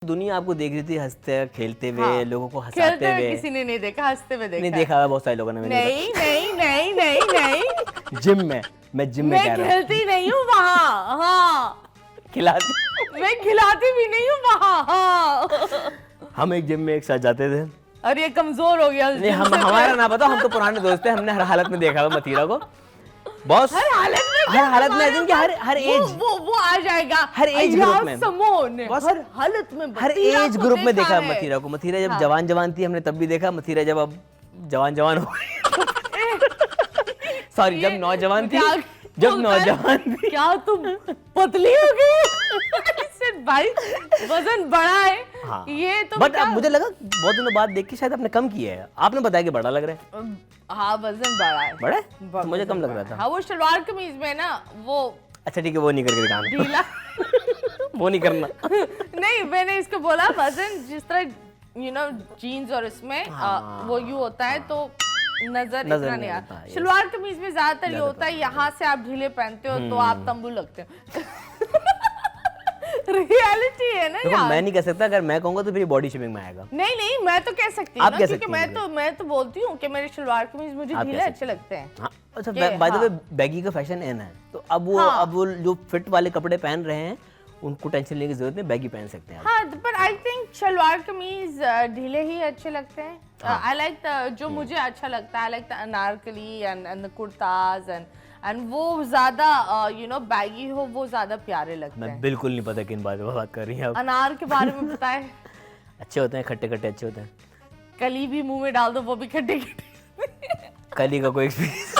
दुनिया आपको देख रही थी हंसते खेलते हुए, लोगों को हंसाते हुए। किसी ने नहीं देखा, हंसते हुए देखा। नहीं देखा, बहुत सारे लोगों ने। नहीं नहीं नहीं नहीं नहीं जिम में, मैं जिम में कह रहा हूँ। मैं खेलती नहीं हूँ वहाँ। हाँ, खिलाती। मैं खिलाती भी नहीं हूँ वहाँ। हाँ, हम एक जिम में एक साथ जाते थे। और ये कमजोर हो गया। नहीं, हम हमारा ना बताओ, हम तो पुराने दोस्त थे, हमने हर हालत में देखा हुआ मथीरा को। बॉस हर हालत में ऐसे कि हर एज, वो आ जाएगा हर एज ग्रुप में। बॉस हर हालत में, हर एज ग्रुप में देखा है मथीरा को। मथीरा जब जवान थी हमने तब भी देखा, मथीरा जब अब जवान हो सॉरी, जब नौजवान थी, क्या तुम पतली हो गई? भाई वजन बढ़ा है। हाँ। ये तो बट अब मुझे लगा बहुत दिनों बाद देख के शायद आपने कम किया है। आपने बताया कि बड़ा लग रहा है। हाँ, वजन बढ़ा है। बड़ा है? तो मुझे कम लग रहा था। हाँ, वो शलवार कमीज में ना वो। अच्छा ठीक है, वो नहीं करके दिखाना। ढीला वो नहीं करना। नहीं, मैंने इसको बोला वजन जिस तरह जीन्स और इसमें वो यू होता है तो नजर इतना नहीं आता। शलवार कमीज में ज्यादातर ये होता है, यहाँ से आप ढीले पहनते हो तो आप तंबू लगते हो। रियलिटी है ना यार। मैं नहीं कह सकता, अगर मैं कहूंगा तो फिर बॉडी शेमिंग में आएगा। नहीं, मैं तो कह सकती हूँ, क्योंकि मैं तो बोलती हूँ कि मेरे शलवार कमीज मुझे ढीले अच्छे लगते हैं। हाँ, अच्छा, बाय द वे बैगी का फैशन इन है, तो अब वो जो फिट वाले कपड़े पहन रहे हैं उनको टेंशन लेने की जरूरत नहीं, बैगी पहन सकते हैं। हाँ, पर आई थिंक शलवार कमीज ढीले ही अच्छे लगते हैं। आई लाइक जो मुझे अच्छा लगता है, I like the Anarkali and the kurtas and वो ज्यादा बैगी हो, वो ज्यादा प्यारे लगते हैं। मैं बिल्कुल नहीं पता किन बारे में बात कर रही हैं आप। अनार के बारे में पता है? अच्छे होते हैं, खट्टे खट्टे अच्छे होते हैं। कली भी मुंह में डाल दो वो भी खट्टे खट्टे। कली का कोई एक्सपीरियंस?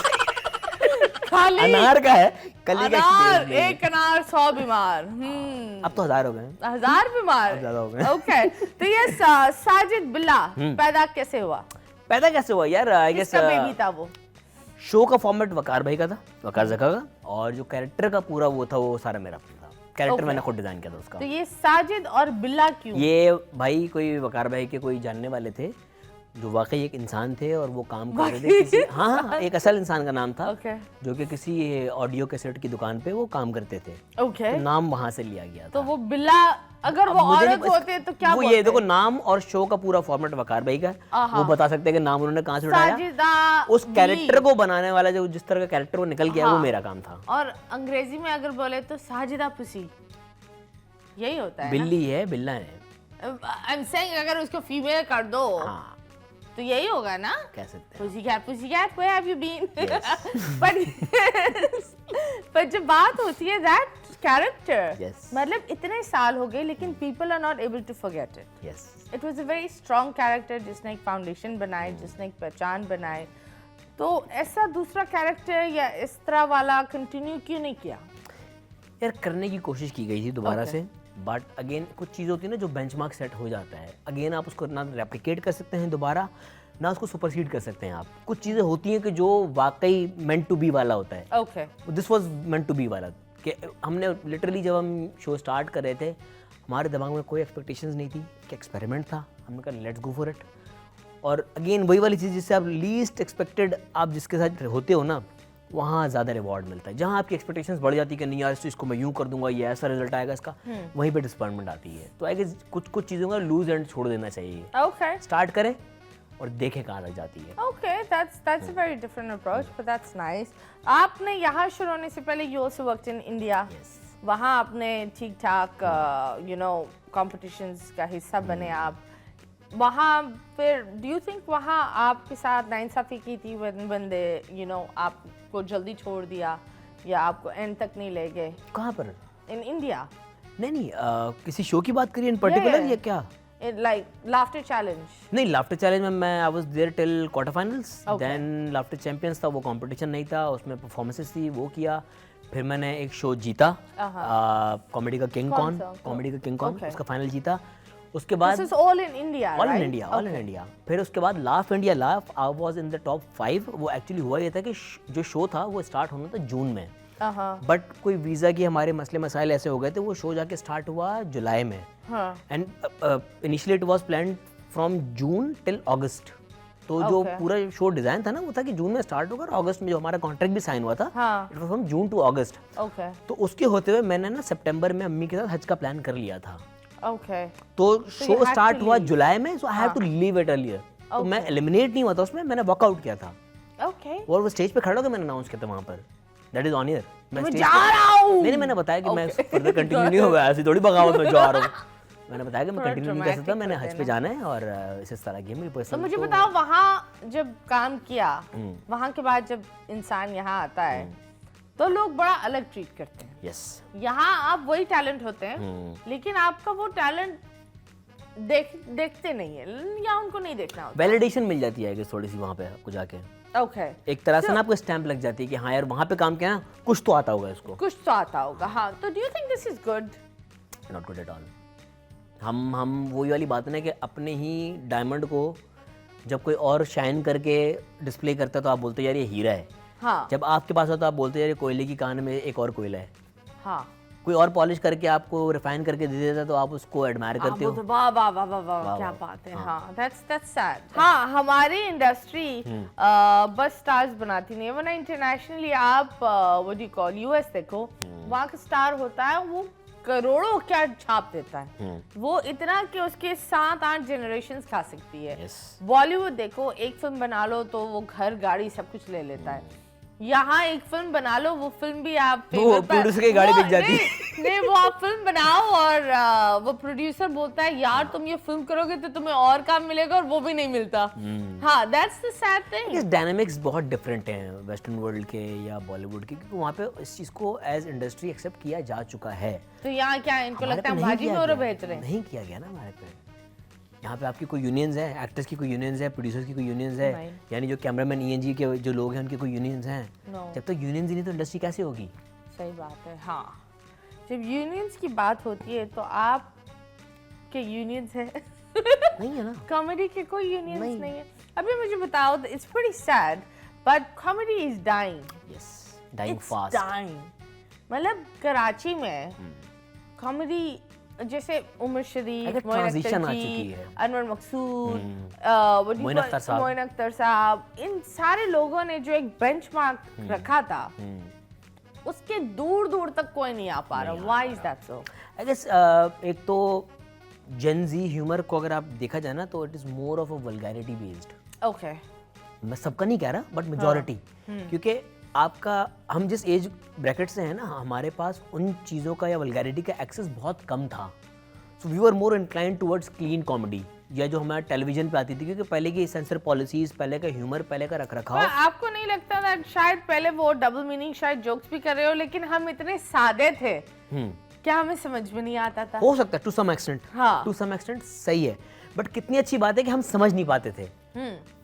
खाली अनार का है, कली का एक्सपीरियंस नहीं। एक अनार 100 बीमार। अब तो 1000 हो गए। 1000 बीमार ज्यादा हो गए। ओके, तो ये साजिद बिल्ला पैदा कैसे हुआ? पैदा कैसे हुआ यार? आई गेस बेबी था वो। शो का फॉर्मेट वकार भाई का था, वकार ज़का का, और जो कैरेक्टर का पूरा वो था वो सारा मेरा था। कैरेक्टर मैंने खुद डिजाइन किया था उसका। तो ये साजिद और बिल्ला क्यों? ये भाई कोई वकार भाई के कोई जानने वाले थे जो वाकई एक इंसान थे और वो काम कर रहे थे किसी, हाँ, एक असल इंसान का नाम था, जो कि किसी ऑडियो कैसेट की दुकान पे वो काम करते थे। तो नाम वहां से लिया गया था। तो वो बिल्ला, अगर वो औरत होते तो क्या वो ये देखो, नाम और शो का पूरा फॉर्मेट वकार भाई का, वो बता सकते हैं कि नाम उन्होंने कहाँ से उठाया। उस कैरेक्टर को बनाने वाला जो जिस तरह का कैरेक्टर वो निकल गया, वो मेरा काम था। और अंग्रेजी में अगर बोले तो साजिदा पुसी, यही होता है। बिल्ली है, बिल्ला है। आई एम सेइंग अगर उसको फीमेल कर दो तो यही होगा ना? कह सकते हैं। Pussy cat, where have you been? पर जब बात होती है that character, मतलब इतने साल हो गए लेकिन people are not able to forget it. Yes. It was a very strong character जिसने एक फाउंडेशन बनाई, जिसने एक पहचान बनाई। तो ऐसा दूसरा कैरेक्टर या इस तरह वाला कंटिन्यू क्यों नहीं किया? यार करने की कोशिश की गई थी दोबारा से, बट अगेन कुछ चीज़ होती है ना जो बेंचमार्क सेट हो जाता है, अगेन आप उसको ना रेप्लिकेट कर सकते हैं दोबारा, ना उसको सुपरसीड कर सकते हैं आप। कुछ चीज़ें होती हैं कि जो वाकई मेंट टू बी वाला होता है। Okay, this was meant to be वाला, कि हमने लिटरली जब हम शो स्टार्ट कर रहे थे हमारे दिमाग में कोई एक्सपेक्टेशंस नहीं थी, कि एक्सपेरिमेंट था, हमने कहा लेट्स गो फॉर इट। और अगेन वही वाली चीज़ जिससे आप लीस्ट एक्सपेक्टेड आप जिसके साथ होते हो ना, वहाँ ज़्यादा रिवॉर्ड मिलता है। जहाँ आपकी एक्सपेक्टेशंस बढ़ जाती है कि नहीं यार इसको मैं यूँ कर दूंगा, ये ऐसा रिजल्ट आएगा इसका, वहीं पे डिसअपॉइंटमेंट आती है। तो आई गेस कुछ चीज़ों का लूज एंड छोड़ देना चाहिए। ओके, स्टार्ट करें और देखें कहाँ तक जाती है। Okay, that's a very different approach, but that's nice. आपने यहाँ शुरू होने से पहले you also worked in India. वहाँ आपने ठीक ठाक कॉम्पिटिशन्स का हिस्सा बने आप। वहाँ फिर डू यू थिंक वहाँ आपके साथ नाइंसाफी की थी when they आपको जल्दी छोड़ दिया या आपको एंड तक नहीं ले गए? कहाँ पर? In India? नहीं, किसी शो की बात करिए इन पर्टिकुलर या क्या? Like laughter challenge? नहीं, लाफ्टर चैलेंज में मैं I was there till quarter finals, then laughter champions था, वो कंपटीशन नहीं था, उसमें परफॉर्मेंसेस थी, वो किया। फिर मैंने एक शो जीता, कॉमेडी का किंग कॉन, उसका फाइनल जीता। उसके बाद This is all in India, all right? in India, all in India। फिर उसके बाद laugh India laugh, I was in the top 5। वो एक्चुअली हुआ ये था कि जो शो था वो स्टार्ट होना था जून में, बट कोई वीज़ा की हमारे मसले मसाइल ऐसे हो गए थे, वो शो जाके स्टार्ट हुआ जुलाई में। And initially it was planned from June till August. तो जो पूरा शो डिजाइन था ना वो था कि जून में स्टार्ट होगा, अगस्त में जो हमारा कॉन्ट्रैक्ट भी साइन हुआ था, it was from June to August. तो उसके होते हुए मैंने ना सितंबर में अम्मी के साथ हज का प्लान कर लिया था। Okay. तो you show had start to हुआ leave. जुलाई में, so I have to leave it earlier. तो मैं एलिमिनेट नहीं हुआ था उसमें, मैंने वॉकआउट किया था। Okay. और वो स्टेज पे खड़ा होकर मैंने अनाउंस किया था वहाँ पर, दैट इज ऑन ईयर। मैं मैं stage जा पे- रहा हूँ। नहीं, मैंने बताया कि मैं Okay. फर्दर कंटिन्यू नहीं होगा, ऐसी थोड़ी बगावत में जा रहा हूँ। मैंने बताया कि मैं थोड़ा कंटिन्यू नहीं कर सकता, dramatic मैंने कर हज पे देना। जाना है और इस तरह की मेरी तो पर्सनल। मुझे बताओ, वहाँ जब काम किया, वहाँ के बाद जब इंसान यहाँ आता है तो लोग बड़ा अलग ट्रीट करते हैं। यस, यहाँ आप वही टैलेंट होते हैं, लेकिन आपका वो टैलेंट देखते नहीं है, या उनको नहीं देखना होता। वैलिडेशन मिल जाती है थोड़ी सी वहाँ पे आपको जाके, ओके, एक तरह से ना आपको स्टैंप लग जाती है कि हाँ यार वहाँ पे काम किया ना, कुछ तो आता होगा इसको। कुछ तो आता होगा। हाँ, तो do you think this is good? Not good at all. हम वही वाली बात है ना कि अपने ही डायमंड को जब कोई और शाइन करके डिस्प्ले करता है तो आप बोलते हो यार ये हीरा है। हाँ जब आपके पास हो तो आप बोलते हो यार ये कोयले की कान में एक और कोयला है। हाँ, कोई और पॉलिश करके आपको रिफाइन करके दे देता है तो आप उसको एडमायर करते हो। वाह वाह वाह वाह वाह, क्या बात है। हाँ, that's sad। हाँ, हमारी इंडस्ट्री बस स्टार्स बनाती नहीं है, वरना इंटरनेशनली आप what do you call US देखो, वहाँ का स्टार होता है वो करोड़ों क्या छाप देता है, वो इतना कि उसके 7-8 जनरेशंस खा सकती है। Yes. बॉलीवुड देखो, एक फिल्म बना लो तो वो घर गाड़ी सब कुछ ले लेता है। यहाँ एक फिल्म बना लो, वो फिल्म भी आप वो प्रोड्यूसर की गाड़ी बिक जाती है। नहीं, वो आप फिल्म बनाओ और वो प्रोड्यूसर बोलता है यार तुम ये फिल्म करोगे तो तुम्हें और काम मिलेगा, और वो भी नहीं मिलता। हाँ, दैट्स द सैड थिंग। इस डायनामिक्स बहुत डिफरेंट हैं वेस्टर्न वर्ल्ड के या बॉलीवुड के, क्योंकि वहाँ पे इस चीज़ को एज इंडस्ट्री एक्सेप्ट किया जा चुका है। तो यहाँ क्या इनको हमारे लगता पे है नहीं भाजी किया में और गया। बेच रहे हैं? नहीं किया गया ना हमारे पे। यहाँ पे आपकी कोई यूनियंस है, एक्टर्स की कोई यूनियंस है, प्रोड्यूसर्स की कोई यूनियंस है, नहीं। यानी जो कैमरामैन ईएनजी के जो लोग हैं उनकी कोई यूनियंस हैं। No. जब तक यूनियंस ही नहीं तो इंडस्ट्री कैसे होगी? सही बात है। हाँ, जब यूनियंस की बात होती है तो आप के यूनियंस है नहीं है ना। कॉमेडी के कोई यूनियंस नहीं। नहीं है। अभी मुझे बताओ, it's pretty sad but comedy is dying. Yes, dying it's fast. Dying. मतलब कराची में कॉमेडी जैसे उमर शरीफ, अगर मोइन अख्तर transition आ जी, चुकी है। अनवर मकसूद, मोइन अख्तर साहब। मोइन अख्तर साहब, इन सारे लोगों ने जो एक बेंचमार्क रखा था, उसके दूर दूर तक कोई नहीं आ पा रहा। Why is that so? I guess एक तो जेन जी ह्यूमर को अगर आप देखा जाए ना तो it is more of a vulgarity based. Okay, मैं सबका नहीं कह रहा बट मेजॉरिटी, क्योंकि आपका हम जिस एज ब्रैकेट से हैं ना, हमारे पास उन चीज़ों का या वल्गैरिटी का एक्सेस बहुत कम था। So we were more inclined towards clean comedy, या जो हमारा टेलीविजन पे आती थी, क्योंकि पहले की सेंसर पॉलिसीज, पहले का ह्यूमर, पहले का रखरखाव। आपको नहीं लगता था शायद पहले वो डबल मीनिंग शायद जोक्स भी कर रहे हो, लेकिन हम इतने सादे थे क्या हमें समझ में नहीं आता था? हो सकता है टू सम एक्सटेंट, हाँ। टू सम एक्सटेंट सही है, बट कितनी अच्छी बात है कि हम समझ नहीं पाते थे।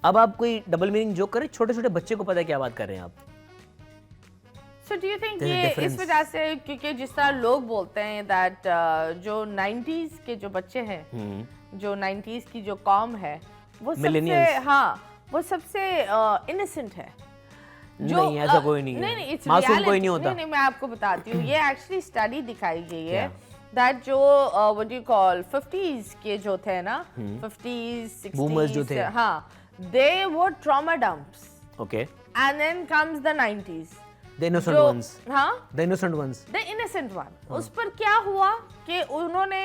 अब आप कोई डबल मीनिंग जोक करें, छोटे छोटे बच्चे को पता है क्या बात कर रहे हैं आप। So do you think There's a ये difference. इस वजह से, क्योंकि जिस तरह लोग बोलते हैं दैट जो 90s के जो बच्चे हैं, जो 90s की जो कॉम है, वो सबसे, Millennials. हाँ, वो सबसे इनोसेंट है। नहीं, ऐसा कोई नहीं है। नहीं, it's मासूम reality. कोई नहीं होता। नहीं, मैं आपको बताती हूँ, ये एक्चुअली स्टडी दिखाई गई है क्या? दैट जो what do you call 50s के जो थे ना, 50s 60s Boomers जो थे। हाँ, they were trauma dumps okay, and then comes the 90s. The innocent जो वंस, हाँ, the innocent ones. The innocent one, उस पर क्या हुआ कि उन्होंने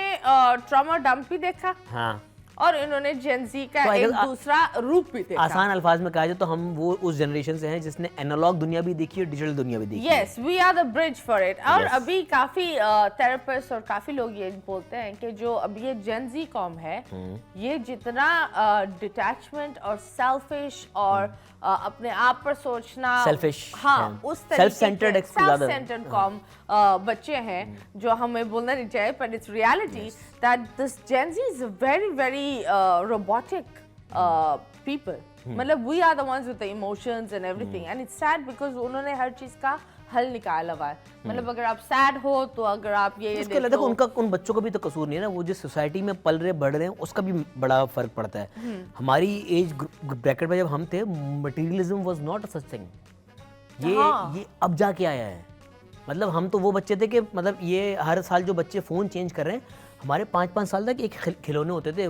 ट्रॉमा डंप भी देखा हाँ, और इन्होंने जेंजी का तो I एक guess दूसरा रूप भी देखा। आसान अल्फाज में कहा जाए तो हम वो उस जनरेशन से हैं जिसने एनालॉग दुनिया भी देखी है, डिजिटल दुनिया भी देखी है। Yes, we are the bridge for it. और Yes. अभी काफी थेरेपिस्ट और काफी लोग ये बोलते हैं कि जो अभी ये जेंजी कॉम है, ये जितना डिटैचमेंट और सेल्फिश और अपने आप पर सोचना, Selfish हाँ, है। उस तरीके Self-centered के ज्यादा। सेल्फ-सेंटर्ड कॉम बच्चे हैं, जो हमें बोलना नहीं चाहिए, but it's reality that this Gen Z is a very very robotic people. मतलब we are the ones with the emotions and everything, and it's sad because उन्होंने हर चीज का हल निकाला हुआ है। मतलब अगर आप सैड हो तो अगर आप ये इसके अलावा देखो उनका, उन बच्चों का भी तो कसूर नहीं है ना, वो जिस सोसाइटी में पल रहे बढ़ रहे हैं उसका भी बड़ा फर्क पड़ता है। हमारी एज ब्रैकेट में जब हम थे, materialism was not a such thing. ये अब जाके आया है। मतलब हम तो वो बच्चे थे कि मतलब ये हर साल जो बच्चे फ़ोन चेंज कर रहे हैं, हमारे 5-5 साल तक एक खिलौने होते थे,